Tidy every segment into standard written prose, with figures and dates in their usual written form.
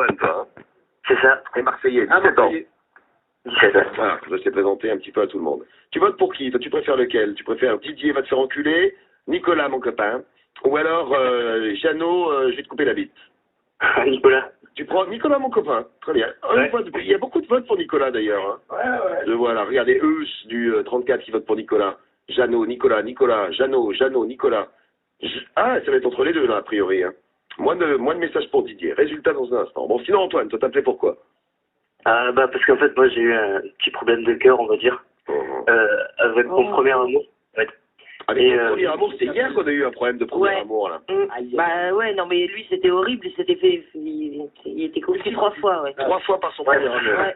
Antoine, toi. Hein. C'est ça. Et Marseillais, 17 ans. 17 ans. Voilà, je sais présenter un petit peu à tout le monde. Tu votes pour qui? Toi, tu préfères lequel? Tu préfères Didier va te faire enculer, Nicolas, mon copain, ou alors Jeannot, je vais te couper la bite? Nicolas. Tu prends Nicolas, mon copain. Très bien. Ouais. Il y a beaucoup de votes pour Nicolas, d'ailleurs. Hein. Ouais. Je vois là. Regardez, Eus du 34 qui vote pour Nicolas. Jeannot, Nicolas, Jeannot, Nicolas. Ah, ça va être entre les deux, là, a priori. Hein. Moins de messages pour Didier. Résultat dans un instant. Bon, sinon, Antoine, toi, t'appelais pourquoi? Parce qu'en fait, moi, j'ai eu un petit problème de cœur, on va dire, avec mon premier amour. En fait. Avec ton premier amour, c'est hier qu'on a eu un problème de premier amour, là. Bah ouais, non mais lui c'était horrible, il s'était fait, il était cocu 3 fois, ouais. 3 fois par son premier amour. Ouais.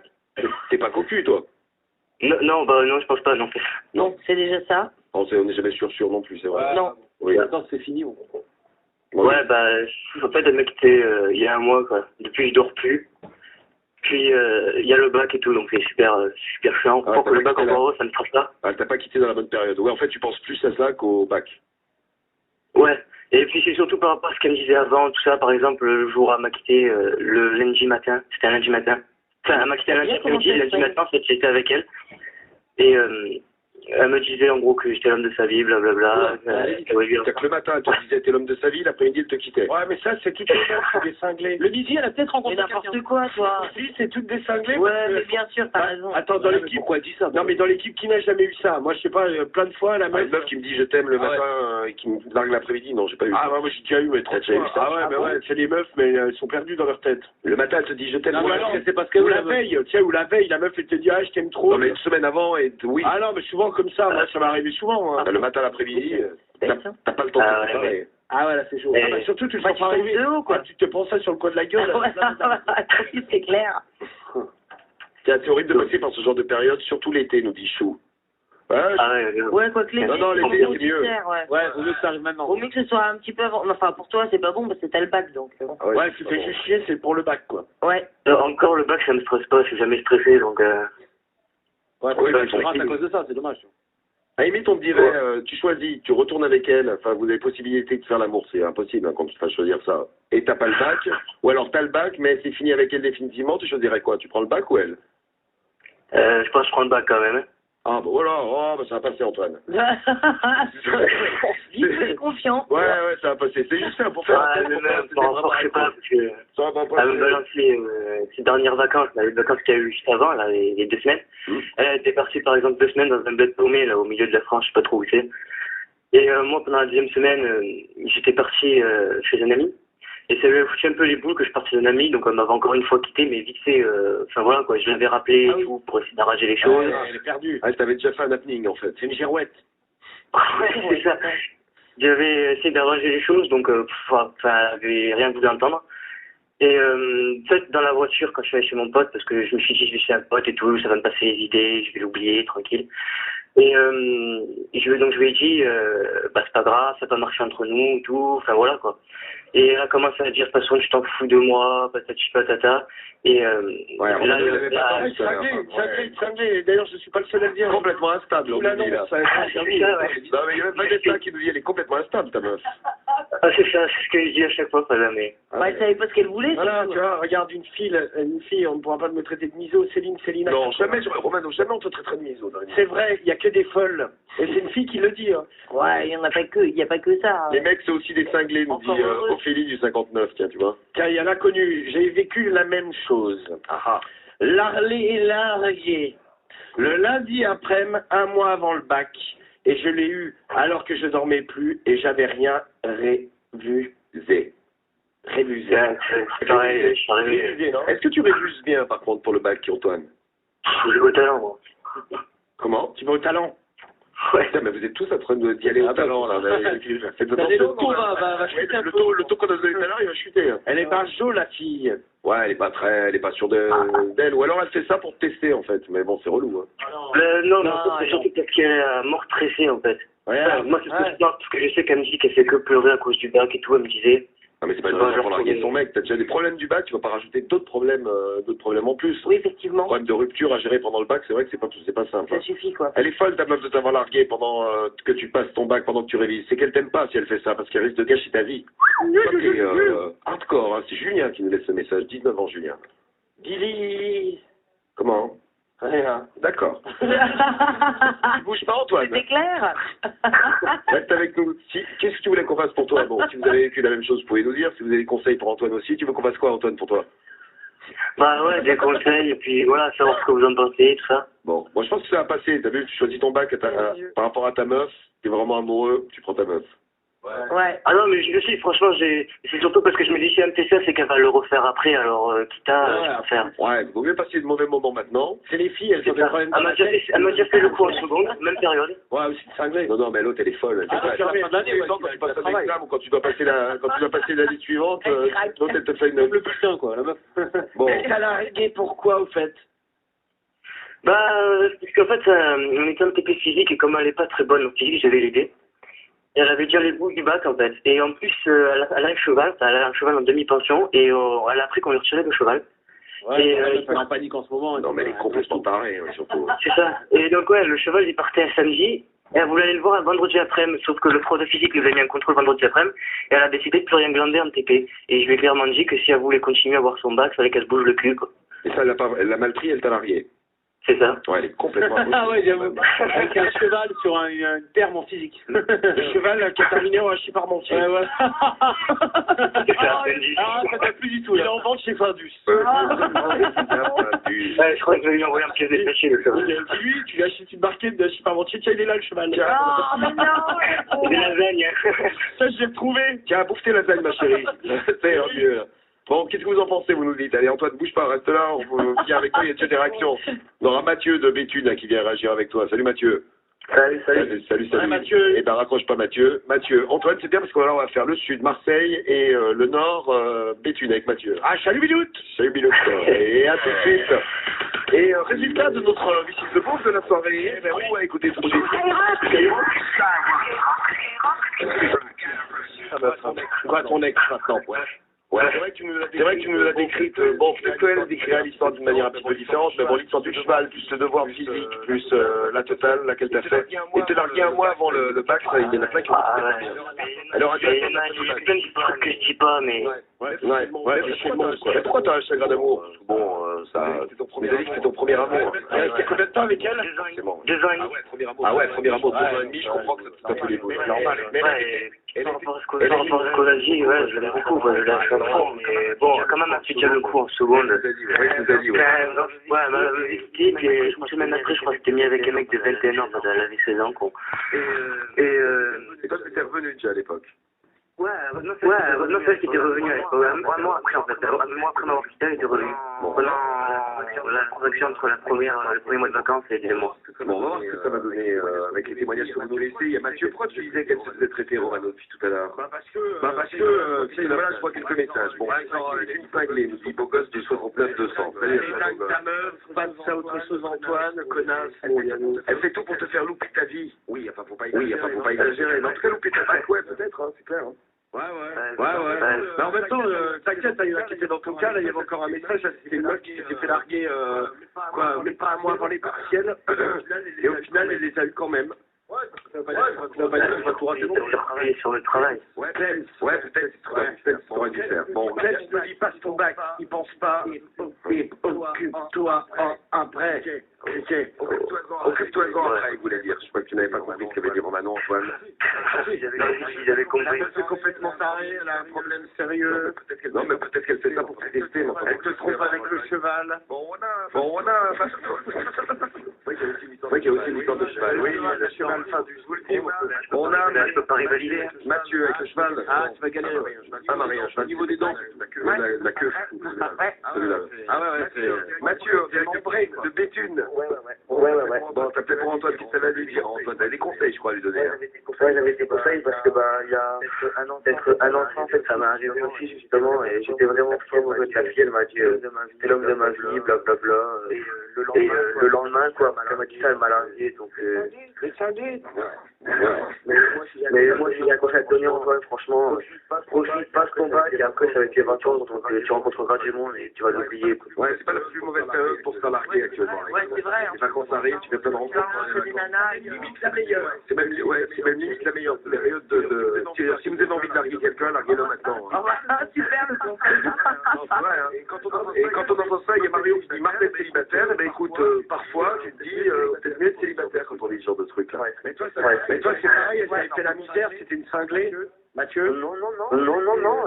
T'es pas cocu, toi? Non, je pense pas, non. Non, c'est déjà ça. On n'est jamais sûr non plus, c'est vrai. Non. Oui. Attends, c'est fini, on comprend. Oui. En fait, elle m'a quitté il y a un mois, quoi. Depuis, je dors plus. Puis, il y a le bac et tout, donc c'est super chiant. Ah, Pour t'as que le pas bac quitté en gros, ça me trace pas. Ah, t'as pas quitté dans la bonne période. Ouais, en fait, tu penses plus à ça qu'au bac. Ouais. Et puis, c'est surtout par rapport à ce qu'elle me disait avant, tout ça. Par exemple, le jour où elle m'a quitté le lundi matin. C'était un lundi matin. Enfin, elle m'a quitté un lundi après-midi, le lundi matin, en fait, j'étais avec elle. Et elle me disait en gros que j'étais l'homme de sa vie, blablabla. C'est-à-dire que le matin, elle te disait t'es l'homme de sa vie, l'après-midi, elle te quittait. Ouais, mais ça, c'est toutes les meufs, c'est des cinglés. Le midi, elle a peut-être Mais rencontré n'importe quoi, toi. Si, c'est toutes des cinglés. Ouais, parce que- mais bien sûr, t'as raison. Attends, dans l'équipe. Pourquoi elle dit ça? Non, mais dans l'équipe, qui n'a jamais eu ça? Moi, je sais pas, plein de fois, la Ah, meuf. une meuf qui me dit je t'aime le matin et qui me largue l'après-midi, non, j'ai pas eu ça. Ah, ouais, moi, j'ai déjà eu, mais trop T'as déjà eu ça? Ah, ouais, mais ouais, c'est les meufs, mais elles sont perdues dans leur tête. Le matin, elle te dit je t'aime. Non, ou mais alors, non, c'est parce que ou la veille, tiens, ou la veille, la meuf, elle te dit, ah, je t'aime trop. Non, mais une semaine avant, et oui. Ah, non, mais souvent comme ça, moi, ça m'est arrivé souvent. Hein. Le matin, l'après-midi, bête, hein. t'as pas le temps de te préparer. Ah, ouais, là, c'est chaud. Et- Ah, bah, surtout, tu le Bah, sens tu pas tombes arriver. de haut, quoi. Ah, tu te prends ça sur le coin de la gueule. C'est clair. C'est horrible de passer par ce genre de période, surtout l'été, nous dit Chou. Ouais, Ouais, quoi que les Non, non, filles, l'été, faut c'est mieux. faire, ouais. Ouais, vaut mieux que ça arrive maintenant. Vaut mieux que ce soit un petit peu avant. Enfin, pour toi, c'est pas bon parce que t'as le bac, donc. Bon. Ah Ouais, tu fais juste chier, c'est pour le bac, quoi. Ouais. Encore le bac, ça me stresse pas, je suis jamais stressé, donc. Ouais, Oui, mais tu rates tranquille. à cause de ça, c'est dommage. À la limite, on te dirait, tu choisis, tu retournes avec elle, enfin, vous avez possibilité de faire l'amour, c'est impossible hein, quand tu te fasses choisir ça. Et t'as pas le bac, ou alors t'as le bac, mais c'est fini avec elle définitivement, tu choisirais quoi? Tu prends le bac ou elle? Je pense que je prends le bac quand même. Ah, bah voilà, oh, bah, ça va passer, Antoine. Dis confiant. Ouais, ça va passer. C'est juste ça pour faire Ah, la tête, mais pour faire même, c'était pas vraiment je sais pas, parce que. Ça va pas Elle me passer. balançait ses dernières vacances, là, les vacances qu'il y a eu juste avant, là, les 2 semaines. Elle était partie par exemple 2 semaines dans un bled paumé, là, au milieu de la France, je sais pas trop où c'est. Et moi, pendant la deuxième semaine, j'étais parti chez un ami. Et ça lui a foutu un peu les boules que je partais d'un ami, donc elle m'avait encore une fois quitté, mais vite fait, enfin voilà quoi, je l'avais rappelé et tout pour essayer d'arranger les choses. Elle est perdue. Ah, t'avais déjà fait un happening, en fait. C'est une girouette. Ouais, c'est ça. J'avais essayé d'arranger les choses, donc elle avait rien voulu entendre. Et peut-être dans la voiture, quand je suis allé chez mon pote, parce que je me suis dit, je vais chez un pote et tout, ça va me passer les idées, je vais l'oublier, tranquille. Et donc je lui ai dit, c'est pas grave, ça va marcher entre nous, tout, enfin voilà quoi. Et elle a commencé à dire, de toute façon, tu t'en fous de moi, patati patata. Et Ouais, on avait pas Ouais, cinglé. D'ailleurs, je suis pas le seul à le dire. complètement instable, on Là, nous dit, là. non, ça a servi. ça, ouais. Non, mais il y a même pas d'être là qui nous dit, elle est complètement instable, ta meuf. Ah, c'est ça, c'est ce que je dis à chaque fois, madame. Mais... Ouais, elle savait pas ce qu'elle voulait. Voilà, surtout. tu vois, regarde une fille, on ne pourra pas me traiter de miso, Célina. Non, jamais, Romano, jamais on te traiterait de miso. dans une- C'est vrai, il y a que des folles. Et c'est une fille qui le dit. Hein. Ouais, il y en a pas que, il y a pas que ça. hein. Les mecs, c'est aussi des cinglés, nous dit Encore heureux. Ophélie du 59, tiens, tu vois. Car il y en a connu, j'ai vécu la même chose. Larlé et largué. Le lundi après-midi, un mois avant le bac, et je l'ai eu alors que je dormais plus et j'avais rien révisé. Révisé. C'est pareil, je suis arrivé. Révisé, non? Est-ce que tu révises bien, par contre, pour le bac, Antoine? Je joue au talent, moi. Comment? Tu vas au talent. Ouais. Putain, mais vous êtes tous en train d'y aller au talent, là. Faites Allez, attention. le taux va chuter un peu. Le taux qu'on a donné tout à l'heure, il va chuter. Hein. Elle est pas Jo, la fille. Ouais, elle est pas sûre d'elle. Ou alors elle fait ça pour te tester, en fait. Mais bon, c'est relou. Hein. Non, Non, c'est surtout parce qu'elle est mort stressée, en fait. Ouais, Enfin, moi, c'est ce que je pense, parce que je sais qu'elle me dit qu'elle fait que pleurer à cause du bac et tout. Elle me disait, Non, mais c'est pas une raison pour larguer ton mec. T'as déjà des problèmes du bac, tu vas pas rajouter d'autres problèmes en plus. Oui, effectivement. Problème de rupture à gérer pendant le bac, c'est vrai que c'est pas simple. Ça suffit, quoi. Elle est folle, ta meuf, de t'avoir largué pendant que tu passes ton bac, pendant que tu révises. C'est qu'elle t'aime pas si elle fait ça, parce qu'elle risque de gâcher ta vie. Toi, t'es hardcore, hein. C'est Julien qui nous laisse ce message. 19 ans, Julien. Gilly. Comment? Rien. D'accord. Tu bouges pas, Antoine. C'était clair. Reste avec nous. Qu'est-ce que tu voulais qu'on fasse pour toi? Bon, si vous avez vécu la même chose, vous pouvez nous dire. Si vous avez des conseils pour Antoine aussi, tu veux qu'on fasse quoi, Antoine, pour toi? Bah ouais, des conseils, et puis voilà, savoir ce que vous en pensez, tout ça. Bon, moi je pense que ça va passer. T'as vu, tu choisis ton bac par rapport à ta meuf. T'es vraiment amoureux, tu prends ta meuf. Ouais. Ah non, mais je sais, franchement, c'est surtout parce que je me dis si elle me fait ça, c'est qu'elle va le refaire après, alors quitte à faire. Ouais, il vaut mieux passer de mauvais moments maintenant. C'est les filles, elles ont des problèmes. Elle m'a déjà fait le coup en seconde, même période. Ouais, aussi cinglé. Non, mais l'autre elle est folle. Ah, Elle c'est la fin d'année, quand tu passes un examen ou quand tu dois passer l'année suivante, l'autre elle te fait une. Le putain, quoi, la meuf. Bon. Elle a largué pourquoi, au fait? Bah, parce qu'en fait, on était en TP physique et comme elle est pas très bonne en physique, j'avais l'idée. Et elle avait déjà les bouts du bac en fait. Et en plus, elle a un cheval, elle a un cheval en demi-pension et elle a appris qu'on lui retirait le cheval. Ouais, et elle est en panique en ce moment. Non, mais elle est complètement tarée, surtout. C'est ça. Et donc ouais, le cheval il partait un samedi. Et elle voulait aller le voir un vendredi après-midi, sauf que le prof de physique lui avait mis un contrôle vendredi après-midi, et elle a décidé de plus rien glander en TP. Et je lui ai clairement dit que si elle voulait continuer à avoir son bac, il fallait qu'elle se bouge le cul, quoi. Et ça, elle l'a mal pris, elle t'a largué. C'est ça. Ouais, elle est complètement Ah ouais, j'avoue. Avec un cheval sur un terme en physique. Le cheval qui a terminé en hachis parmentier. Ouais, ouais. Ah, ça t'a plus du tout. Il est en vente chez Findus. Je crois que je vais lui envoyer un pied détaché, le cheval. Lui, tu lui achètes une barquette de hachis parmentier. Tiens, il est là, le cheval. Oh, mais non. Des lasagnes. Ça, je l'ai retrouvé. Tiens, bouffe tes lasagnes, ma chérie. C'est mieux, là. Bon, qu'est-ce que vous en pensez, vous nous dites? Allez, Antoine, bouge pas, reste là, on vient avec toi, il y a déjà des réactions. On aura Mathieu de Béthune là, qui vient réagir avec toi. Salut Mathieu. Salut. Ouais, Mathieu. Eh ben, raccroche pas Mathieu. Antoine, c'est bien parce qu'on va faire le sud, Marseille, et le nord, Béthune avec Mathieu. Ah, salut Bilout. Salut Bilout. Et à tout de suite. Et résultat de notre visite de pause de la soirée, eh ben, on va écouter tout de suite. Quoi, ton ex maintenant, ouais. Ouais, c'est vrai que tu nous l'as décrite. Bon, peut-être qu'elle décrira l'histoire d'une manière un petit peu différente, mais bon, l'histoire du cheval, plus le devoir physique, plus la totale, laquelle t'as fait. Et te larguer un mois avant le bac, ça, il y en a plein qui ont fait bien. Alors, il y a plein de trucs que je dis pas, mais... Ouais, c'est bon, quoi. Mais pourquoi t'as un chagrin d'amour? Bon, ça... C'est ton premier amour. T'es combien de temps avec elle? 2 ans et demi. Ah ouais, premier amour, 2 ans et demi, je comprends que ça peut les beaux. Par rapport à ce qu'on a dit, ouais, je l'aime beaucoup, quoi, je l'aime trop, mais bon, quand même, elle fait déjà le coup en seconde. Ouais, elle m'avait visité, puis une semaine après, je crois que c'était mis avec un mec de 21 ans, parce qu'elle avait 16 ans, quoi. Et toi, t'étais revenu déjà à l'époque? Ouais, non, celle qui était revenue, un mois après, en fait, un mois après m'avoir quitté, elle était revenue. Pendant la transaction entre le premier mois de vacances et les mois. Bon, on va voir ce que ça va donner avec les témoignages que vous nous laissez. Il y a Mathieu, pourquoi tu disais qu'elle se faisait traiter Romano depuis tout à l'heure? Parce que, tu sais, voilà, je vois quelques messages. Bon, c'est une cinglée, nous dit beau gosse du 69 200. Ta meuf, pas de ça autre chose, Antoine, connasse. Elle fait tout pour te faire louper ta vie. Oui, enfin, faut pas exagérer. Mais en tout cas, louper ta vie, ouais, peut-être, hein, c'est clair. Ouais. Mais en même temps, t'inquiète, il y en a qui étaient dans ton cas, là, il y avait encore un message, c'était une meuf qui s'était fait larguer, même pas un mois avant les partiels, et au final, elle les a eu quand même. Ça va pas dire qu'il va tout rater. Sur le travail. Ouais, peut-être, c'est ce qu'on aurait dû faire. Bon, peut-être, il me dit, passe ton bac, il pense pas, et occupe-toi après. Occupe-toi de grand après, il voulait dire. Je crois que tu n'avais pas compris ce qu'avait dit Romano, Antoine. J'avais compris. C'est complètement taré, elle a un problème sérieux. Non, mais peut-être qu'elle fait ça pour te tester. Elle te trompe avec le cheval. Bon, on a... Oui, il y a aussi une histoire de cheval. Oui, le cheval, fin du... On a... Je peux pas rivaliser. Mathieu avec le cheval. Ah, tu vas galérer. Ah, Marie, un cheval. Au niveau des dents. La queue. Celui-là. Ah ouais, c'est... Mathieu, de Béthune. Ouais. Bon, t'as peut-être pour Antoine qui savait lui dire. Antoine, t'as des conseils, je crois, à lui donner. J'avais des conseils parce que, il y a d'être un enfant, en fait, ça m'est arrivé aussi, justement, et j'étais vraiment fier de la fille, elle m'a dit, c'était l'homme de ma vie, blablabla. Et le lendemain, quoi, elle m'a dit ça, m'a largué, donc... Les sandwichs. Mais moi, j'ai un conseil à te donner, Antoine, franchement, profite, passe ton bac, et après, ça va être les 20 ans, donc tu rencontreras du monde et tu vas l'oublier. Ouais, c'est pas la plus mauvaise période pour se faire larguer actuellement. Ouais, c'est vrai. Les vacances arrivent, tu fais plein de rencontres. C'est des nanas. Limite la meilleure. C'est même limite la meilleure période de... Si vous avez envie de larguer quelqu'un, larguez-le maintenant. Ah, super le conseil. Non, c'est vrai, hein. Et quand on entend ça, il y a Mario qui dit Marc est célibataire. Eh ben écoute, parfois, tu te dis, peut-être mieux être célibataire quand on dit ce genre de truc là. Mais toi, c'est pareil, elle avait fait la misère, c'était une cinglée. Mathieu? Non,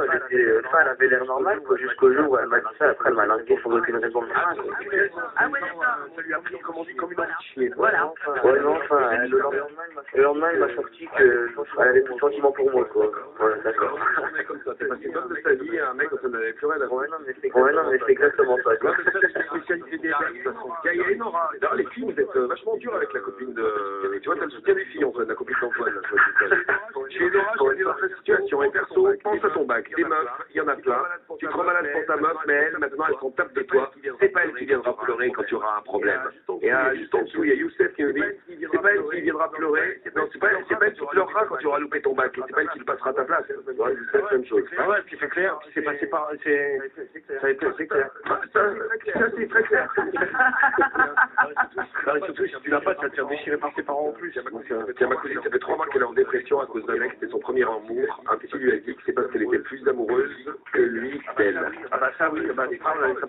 elle avait l'air normale, quoi, jusqu'au jour où elle m'a dit ça, après elle m'a largué sans aucune raison de Ah ouais, d'accord. Ça lui a pris, comme on dit, comme une envie de chier. Voilà. Ouais, non, enfin, le lendemain, elle m'a sorti qu'elle avait plus de sentiments pour moi, quoi. Ouais, d'accord. Comme ça, t'es passé comme de sa vie à un mec quand on n'avait plus rien à Ouais, non, mais c'est exactement ça, quoi. Ouais, mais ça, c'est la spécialité des mecs, de toute façon. Il y a Enora. D'ailleurs, les filles, vous êtes vachement durs avec la copine de... Tu vois, t'as le soutien des filles, Antoine, la copine d'Antoine. Chez Enora, je suis dans cette situation. Et perso, pense à ton bac. Des meufs, il y en a plein. Tu te rends malade pour ta meuf, mais elle, maintenant, elle s'en tape de toi. C'est pas elle qui viendra pleurer quand tu auras un problème. Et juste en dessous, il y a Youssef qui me dit, c'est pas elle qui viendra pleurer. Non, c'est pas elle qui pleurera quand tu auras loupé ton bac. Et c'est pas elle qui le passera à ta place. Ouais, c'est la même chose. Ah ouais, puis c'est clair, puis c'est passé par... Ça a été assez clair. Ça, c'est très clair. Non, et surtout, si tu l'as pas, tu vas te faire déchirer par tes parents en plus. Tiens, ma cousine, ça fait 3 mois qu'elle est en dépression à cause d'un mec, c'était son premier amour. Un petit lui a dit que c'est parce qu'elle était plus amoureuse que lui d'elle. Ah bah ça, oui, bah, t'as pas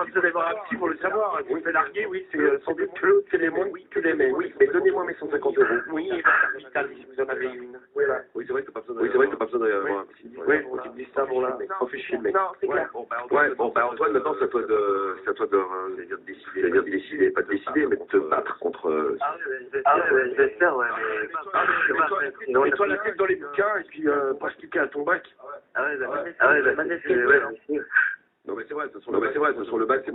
besoin d'avoir un petit pour le savoir. Tu fais larguer, oui, c'est sans doute que l'autre, c'est les moins que les mêmes. Oui, mais donnez-moi mes 150 €. Oui, Vital, si vous en avez une. Voilà. Oui, c'est vrai que t'as pas besoin d'avoir un petit. Oui, faut qu'il te dise ça, bon là, on fait chier le mec. Non, c'est clair. Ouais, bon, bah Antoine, maintenant c'est à toi de décider, pas de décider, mais de te battre contre... Je vais le faire, ouais, mais... Et toi, la tête dans les bouquins, et puis pas se piquer à ton bac. Non mais c'est vrai, de toute façon, le bac, ça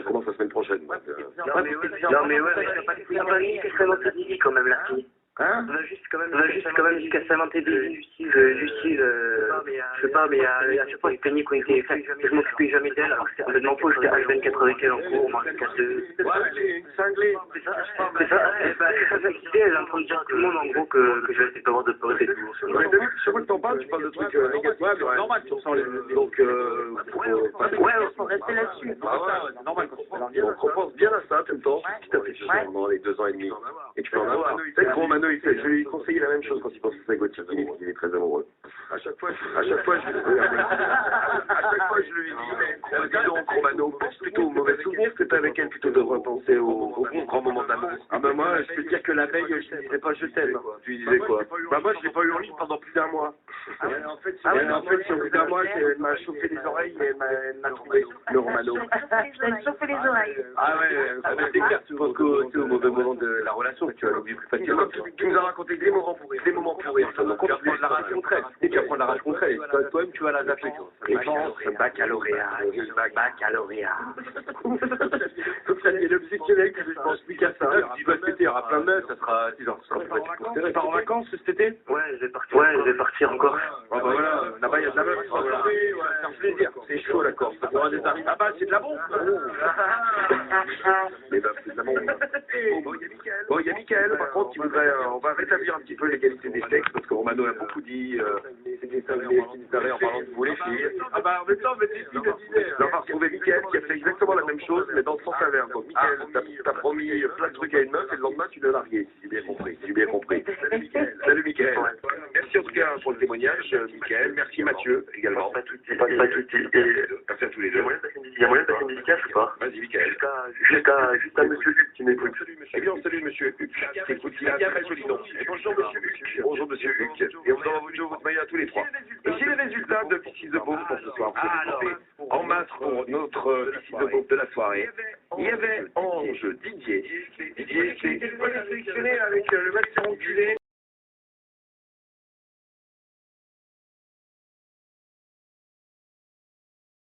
commence la semaine prochaine. Non mais ouais, t'as pas dit extrêmement difficile quand même, la fille. Hein? On a juste quand même jusqu'à s'inventer des justice, je sais pas, mais à chaque fois, il peignait qu'on était, je m'occupais jamais d'elle, alors que c'était complètement faux, j'étais H24 avec elle en cours, moi, jusqu'à 2. Ouais, une cinglée. C'est ça, c'est ça qui fait, elle est en train de dire à tout le monde, en gros, que je vais essayer d'avoir de peur et tout. Ouais, chaque fois que t'en parles, tu parles de trucs négatifs. Ouais, mais c'est normal, tu ressens les... Donc, Ouais, on faut rester là-dessus. Ah ouais, c'est normal quand tu fais larguer. donc repense bien à ça, tout le temps, petit à petit, pendant les 2 ans et demi. Et tu peux en avoir. C'est gros, Mano, je vais lui conseiller la même chose quand il pense à sa Gauthier, il est très amoureux. À chaque fois, je lui dis, mais dis donc, Romano, pense plutôt aux mauvais souvenirs que tu as avec elle, plutôt de repenser aux bons grands moments d'amour. Ah bah moi, je peux te dire que la veille, je ne disais pas je t'aime. Tu lui disais quoi? Bah moi, je l'ai pas eu en ligne pendant plus d'un mois. En fait, sur plus d'un mois, elle m'a chauffé les oreilles et elle m'a trouvé le Romano. Elle chauffé les oreilles. Ah ouais, c'est clair, tu penses qu'au mauvais moment de la relation, tu vas l'oublier plus facilement. Tu nous as raconté des moments pourris, Donc tu vas prendre la rage contre elle. Et tu vas prendre la rage contre elle. Et toi-même, tu vas la zapper. Et pense, baccalauréat. Donc ça y est, le psychologue, je pense plus qu'à ça. Tu vas cet été, il y aura plein de meufs, ça sera plus pratique. Tu pars en vacances cet été? Ouais, je vais partir encore. Ah bah voilà, là-bas il y a de la meuf. C'est un plaisir. C'est chaud la Corse. Ça pourra des arrives. Ah bah c'est de la bombe. Mais bah, c'est de la bombe. Bon, il y a Mickaël, par contre, qui voudrait, on va rétablir un petit peu l'égalité des sexes, parce que Romano a beaucoup dit, c'est des tarés en parlant de vous les filles. Ah bah en même temps, mais les filles le disaient. On va retrouver Mickaël qui a fait exactement la même chose, mais dans le sens inverse. Donc Mickaël, t'as promis plein de trucs à une meuf, et le lendemain tu l'as largué, si j'ai bien compris. Salut Mickaël. Merci en tout cas pour le témoignage, Mickaël. Merci Mathieu également. Pas tout. Merci à tous les deux. Il y a moyen de passer une dédicace ou pas? Vas-y Mickaël. Juste à monsieur Hugues qui m'écoute. Eh bien, salut monsieur Hugues. Écoute, il a un très joli nom. Bonjour monsieur Hugues. Bonjour monsieur Hugues. Et on vous envoie votre mail à tous les trois. Et si les résultats de Piscine de Beaune pour ce soir, vous avez en masse pour notre Piscine de Beaune de la soirée, il y avait Ange, Didier. Didier, c'est sélectionné avec le match enculé.